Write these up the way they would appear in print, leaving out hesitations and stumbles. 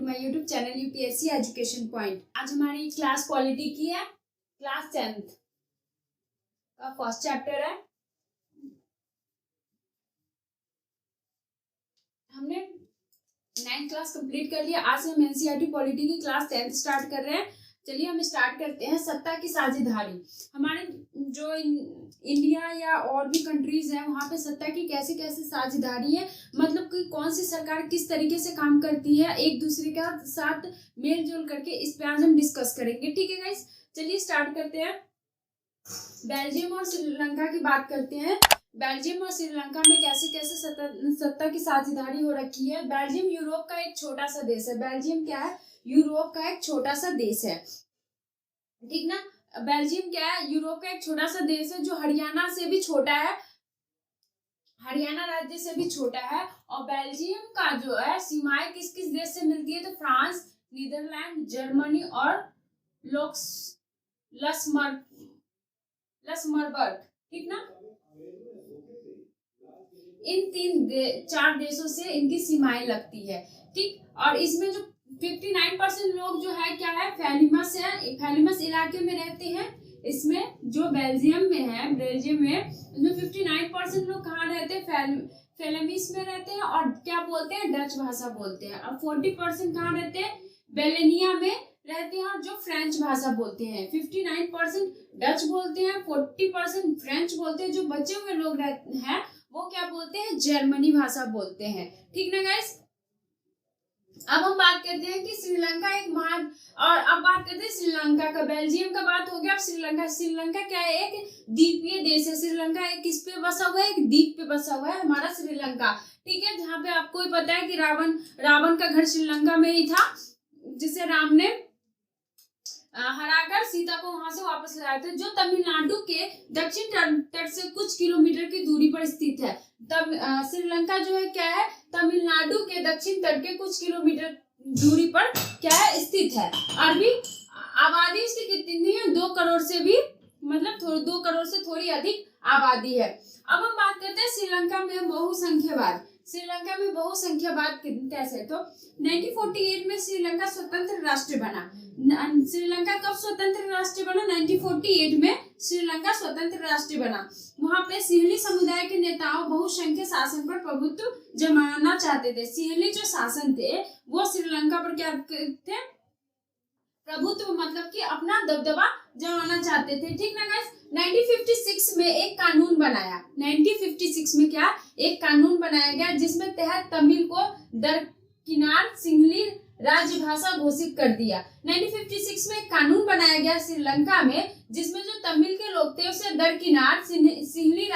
My YouTube channel UPSC education point. आज हमारी class polity की है, क्लास 10th का फर्स्ट चैप्टर है। हमने 9th क्लास कंप्लीट कर लिया। आज से हम एनसीईआरटी पॉलिटी की क्लास 10th स्टार्ट कर रहे हैं। चलिए हम स्टार्ट करते हैं। सत्ता की साझेदारी। हमारे जो इंडिया या और भी कंट्रीज हैं वहाँ पे सत्ता की कैसे कैसे साझेदारी है, मतलब कि कौन सी सरकार किस तरीके से काम करती है एक दूसरे के साथ मेल जोल करके, इस पे आज हम डिस्कस करेंगे। ठीक है गाइस, चलिए स्टार्ट करते हैं। बेल्जियम और श्रीलंका की बात करते हैं। बेल्जियम और श्रीलंका में कैसे कैसे सत्ता की साझेदारी हो रखी है। बेल्जियम यूरोप का एक छोटा सा देश है। बेल्जियम क्या है? यूरोप का एक छोटा सा देश है, ठीक ना। बेल्जियम क्या है? यूरोप का एक छोटा सा देश है जो हरियाणा से भी छोटा है, हरियाणा राज्य से भी छोटा है। और बेल्जियम का जो है सीमाएं किस किस देश से मिलती है? तो फ्रांस, नीदरलैंड, जर्मनी और लक्समबर्ग, ठीक ना। इन चार देशों से इनकी सीमाएं लगती है, ठीक। और इसमें जो 59% लोग जो है क्या है? फेलिमस इलाके में रहते हैं। इसमें जो बेल्जियम में 59% लोग कहाँ रहते हैं? फेलमिस में रहते हैं और क्या बोलते हैं? डच भाषा बोलते हैं। और 40% कहाँ रहते हैं? बेलेनिया में रहते हैं और जो फ्रेंच भाषा बोलते हैं। 59% डच बोलते हैं, 40% फ्रेंच बोलते हैं। जो बचे हुए लोग रहते हैं वो क्या बोलते हैं? जर्मनी भाषा बोलते हैं, ठीक ना गाइस। अब हम बात करते हैं कि श्रीलंका और अब बात करते हैं श्रीलंका का। बेल्जियम का बात हो गया। अब श्रीलंका क्या है? एक द्वीपीय देश है। श्रीलंका एक किस पे बसा हुआ है? एक द्वीप पे बसा हुआ है हमारा श्रीलंका, ठीक है। जहाँ पे आपको ही पता है कि रावण का घर श्रीलंका में ही था, जिसे राम ने हराकर सीता को वहां से वापस लाए थे, जो तमिलनाडु के दक्षिण तट से कुछ किलोमीटर की दूरी पर स्थित है। तब श्रीलंका जो है क्या है? तमिलनाडु के दक्षिण तट के कुछ किलोमीटर दूरी पर क्या है? स्थित है। अरबी आबादी इसकी कितनी है? 2 करोड़ से भी, मतलब 2 करोड़ से थोड़ी अधिक आबादी है। अब हम बात करते हैं श्रीलंका में बहुसंख्यवाद। श्रीलंका में बहुसंख्यवाद कैसे? तो 1948 में श्रीलंका स्वतंत्र राष्ट्र बना। श्रीलंका कब स्वतंत्र राष्ट्र बना? 1948 में श्रीलंका स्वतंत्र राष्ट्र बना। वहां पे सिंहली समुदाय के नेताओं बहुसंख्यक शासन पर प्रभुत्व जमाना चाहते थे। सिंहली जो शासन थे वो श्रीलंका पर क्या थे? प्रभुत्व, मतलब कि अपना दबदबा जमाना चाहते थे, ठीक ना गाइस। 1956 में एक कानून बनाया। 1956 में क्या? एक कानून बनाया गया जिसमें तहत तमिल को दरकिनार सिंहली राजभाषा घोषित कर दिया। 1956 में एक कानून बनाया गया श्रीलंका में जिसमें जो तमिल के लोग थे उसे दरकिनार सिंहली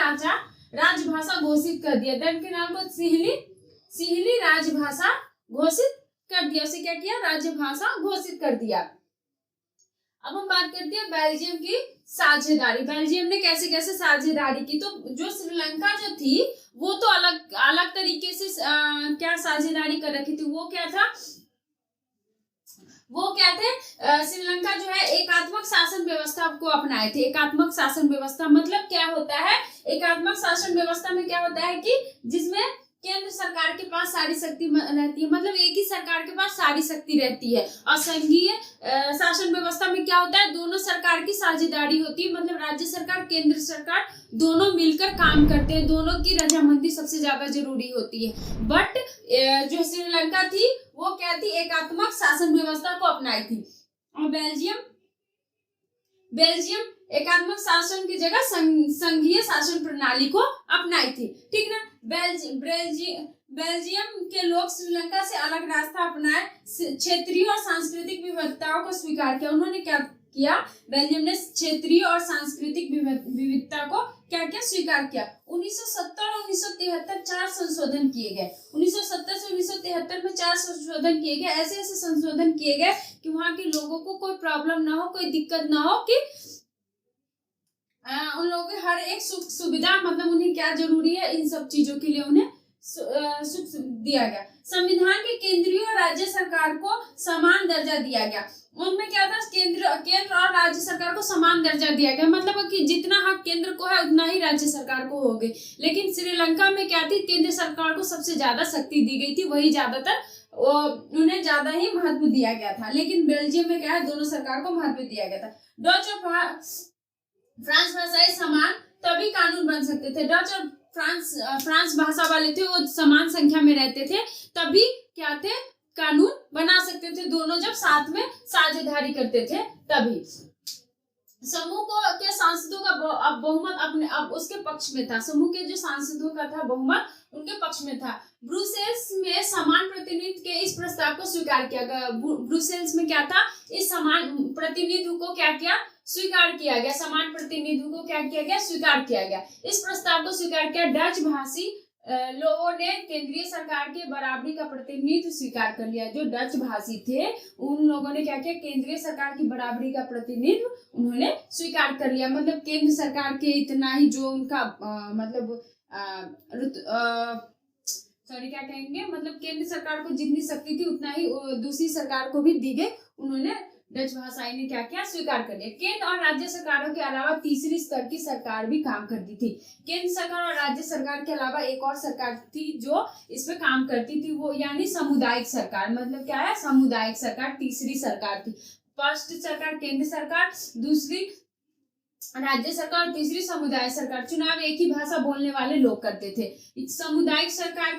राजभाषा घोषित कर दिया। दरकिनार को सिंहली राजभाषा घोषित कर दिया। उसे क्या किया? राजभाषा घोषित कर दिया। अब हम बात करते हैं बेल्जियम की साझेदारी। बेल्जियम ने कैसे कैसे साझेदारी की? तो जो श्रीलंका जो थी वो तो अलग तरीके से क्या साझेदारी कर रखी थी। वो क्या थे? श्रीलंका जो है एकात्मक शासन व्यवस्था को अपनाए थे। एकात्मक शासन व्यवस्था मतलब क्या होता है? एकात्मक शासन व्यवस्था में क्या होता है कि जिसमें केंद्र सरकार के पास सारी शक्ति रहती है, मतलब एक ही सरकार के पास सारी शक्ति रहती है। और संघीय शासन व्यवस्था में क्या होता है? दोनों सरकार की साझेदारी होती है, मतलब राज्य सरकार, केंद्र सरकार दोनों मिलकर काम करते हैं। दोनों की रजामंदी सबसे ज्यादा जरूरी होती है। बट जो श्रीलंका थी वो क्या थी? एकात्मक शासन व्यवस्था को अपनाई थी। और बेल्जियम एकात्मक शासन की जगह संघीय शासन प्रणाली को अपनाई थी, ठीक ना। बेल्जियम के लोग श्रीलंका से अलग रास्ता अपनाए, क्षेत्रीय और सांस्कृतिक विविधताओं को स्वीकार किया। उन्होंने क्या किया? बेल्जियम ने क्षेत्रीय और सांस्कृतिक विविधता को क्या स्वीकार किया। 1970 और 1973 4 संशोधन किए गए। 1970 से 1973 में 4 संशोधन किए गए। ऐसे संशोधन किए गए कि वहां के लोगों को कोई प्रॉब्लम ना हो, कोई दिक्कत ना हो, कि उन लोगों की हर एक सुख सुविधा, मतलब उन्हें क्या जरूरी है, इन सब चीजों के लिए उन्हें सुख दिया गया। संविधान के केंद्रीय और राज्य सरकार को समान दर्जा दिया गया। उनमें क्या था? केंद्र और राज्य सरकार को समान दर्जा दिया गया, मतलब कि जितना हक केंद्र को है उतना ही राज्य सरकार को हो गई। लेकिन श्रीलंका में क्या थी? केंद्र सरकार को सबसे ज्यादा शक्ति दी गई थी, वही ज्यादातर उन्हें ज्यादा ही महत्व दिया गया था, लेकिन बेल्जियम में क्या है, दोनों सरकार को महत्व दिया गया था। डच और फ्रांस भाषाएं समान तभी कानून बन सकते थे। डच और फ्रांस भाषा वाले थे, वो समान संख्या में रहते थे, तभी क्या थे, कानून बना सकते थे। दोनों जब साथ में साझेदारी करते थे तभी। समूह के सांसदों का अब बहुमत अब उसके पक्ष में था। समूह के जो सांसदों का था बहुमत उनके पक्ष में था। ब्रुसेल्स में समान प्रतिनिधित्व के इस प्रस्ताव को स्वीकार किया गया। ब्रुसेल्स में क्या था, इस समान प्रतिनिधित्व को क्या किया, स्वीकार किया गया। समान प्रतिनिधित्व को क्या किया गया, स्वीकार किया गया। इस प्रस्ताव को स्वीकार किया। डच भाषी लोगों ने केंद्रीय सरकार के बराबरी का प्रतिनिधित्व स्वीकार कर लिया। जो डच भाषी थे उन लोगों ने क्या किया, केंद्रीय सरकार की बराबरी का प्रतिनिधित्व उन्होंने स्वीकार कर लिया। मतलब केंद्र सरकार के इतना ही जो उनका क्या कहेंगे, मतलब केंद्र सरकार को जितनी शक्ति थी उतना ही दूसरी सरकार को भी दी गई। उन्होंने डच भाषाई ने क्या किया, स्वीकार कर लिया। केंद्र और राज्य सरकारों के अलावा तीसरी स्तर की सरकार भी काम करती थी। केंद्र सरकार और राज्य सरकार के अलावा एक और सरकार थी जो इस पे काम करती थी, वो यानी सामुदायिक सरकार। मतलब क्या है, सामुदायिक सरकार तीसरी सरकार थी। फर्स्ट सरकार केंद्र सरकार, दूसरी राज्य सरकार और तीसरी समुदाय सरकार। चुनाव एक ही भाषा बोलने वाले लोग करते थे। सामुदायिक सरकार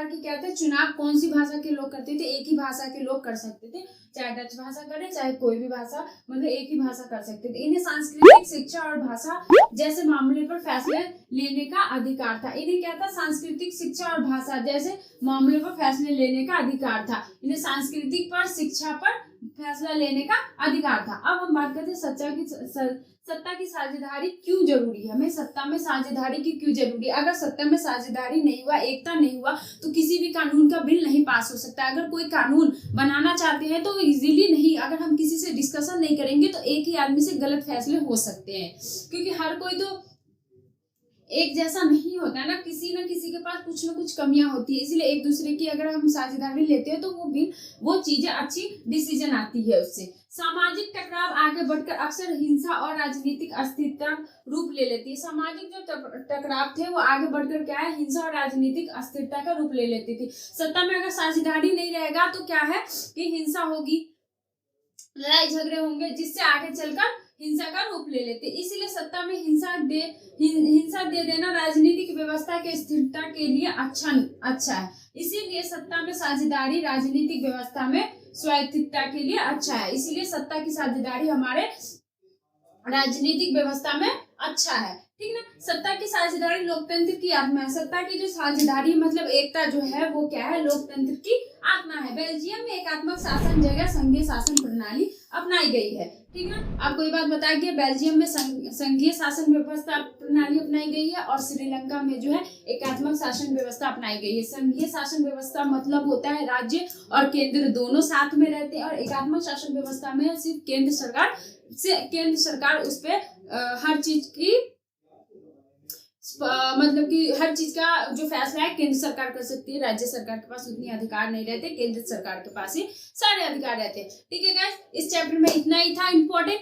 के क्या थे, चुनाव कौन सी भाषा के लोग करते थे, एक ही भाषा के लोग कर सकते थे, चाहे डच भाषा करे चाहे कोई भी भाषा, मतलब एक ही भाषा कर सकते थे। इन्हें सांस्कृतिक, शिक्षा और भाषा जैसे मामले पर फैसले लेने का अधिकार था। इन्हें क्या था, सांस्कृतिक, शिक्षा और भाषा जैसे मामले पर फैसले लेने का अधिकार था। इन्हें सांस्कृतिक पर, शिक्षा पर फैसला लेने का अधिकार था। अब हम बात करते हैं सत्ता की साझेदारी क्यों जरूरी है। हमें सत्ता में साझेदारी की क्यों जरूरी है। अगर सत्ता में साझेदारी नहीं हुआ, एकता नहीं हुआ, तो किसी भी कानून का बिल नहीं पास हो सकता। अगर कोई कानून बनाना चाहते हैं तो इजीली नहीं, अगर हम किसी से डिस्कशन नहीं करेंगे तो एक ही आदमी से गलत फैसले हो सकते हैं, क्योंकि हर कोई तो एक जैसा नहीं होता है ना, किसी न किसी के पास कुछ न कुछ कमियां होती है। इसलिए एक दूसरे की अगर हम साझेदारी लेते हैं तो वो चीजें अच्छी डिसीजन आती है उससे। सामाजिक टकराव आगे बढ़कर अक्सर हिंसा और राजनीतिक अस्थिरता रूप ले लेती है। सामाजिक जो टकराव थे वो आगे बढ़कर क्या है, हिंसा और राजनीतिक अस्थिरता का रूप ले लेती थी। सत्ता में अगर साझेदारी नहीं रहेगा तो क्या है कि हिंसा होगी, लड़ाई झगड़े होंगे, जिससे आगे चलकर हिंसा का रूप ले लेते। इसीलिए सत्ता में हिंसा दे देना राजनीतिक व्यवस्था के स्थिरता के लिए अच्छा है। इसीलिए सत्ता में साझेदारी राजनीतिक व्यवस्था में स्वायत्तता के लिए अच्छा है। इसीलिए सत्ता की साझेदारी हमारे राजनीतिक व्यवस्था में अच्छा है, ठीक ना। सत्ता की साझेदारी लोकतंत्र की आत्मा है। सत्ता की जो साझेदारी मतलब एकता जो है वो क्या है, लोकतंत्र की आत्मा है। बेल्जियम में एकात्मक शासन जगह संघीय शासन प्रणाली अपनाई गई है, ठीक है। आपको ये बात बताया कि बेल्जियम में संघीय शासन व्यवस्था प्रणाली अपनाई गई है और श्रीलंका में जो है एकात्मक शासन व्यवस्था अपनाई गई है। संघीय शासन व्यवस्था मतलब होता है राज्य और केंद्र दोनों साथ में रहते हैं, और एकात्मक शासन व्यवस्था में सिर्फ केंद्र सरकार उस पे हर चीज की मतलब कि हर चीज का जो फैसला है केंद्र सरकार कर सकती है। राज्य सरकार के पास उतनी अधिकार नहीं रहते, केंद्र सरकार के पास ही सारे अधिकार रहते हैं, ठीक है गाइस। इस चैप्टर में इतना ही था इम्पोर्टेंट।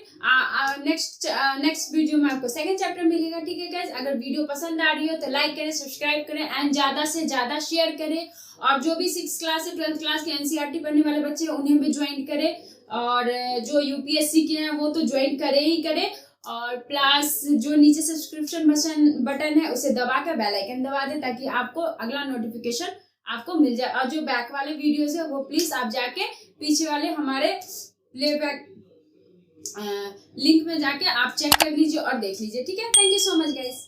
नेक्स्ट वीडियो में आपको सेकंड चैप्टर मिलेगा, ठीक है गाइस। अगर वीडियो पसंद आ रही हो तो लाइक करें, सब्सक्राइब करें एंड ज्यादा से ज्यादा शेयर करें। और जो भी 6th क्लास से 12th क्लास के एनसीईआरटी पढ़ने वाले बच्चे हैं उन्हें भी ज्वाइन करें, और जो यूपीएससी के हैं वो तो ज्वाइन करें ही करें। और प्लस जो नीचे सब्सक्रिप्शन बटन है उसे दबा कर बेल आइकन दबा दें ताकि आपको अगला नोटिफिकेशन आपको मिल जाए। और जो बैक वाले वीडियोस है वो प्लीज आप जाके पीछे वाले हमारे प्लेबैक लिंक में जाके आप चेक कर लीजिए और देख लीजिए, ठीक है। Thank you so much guys.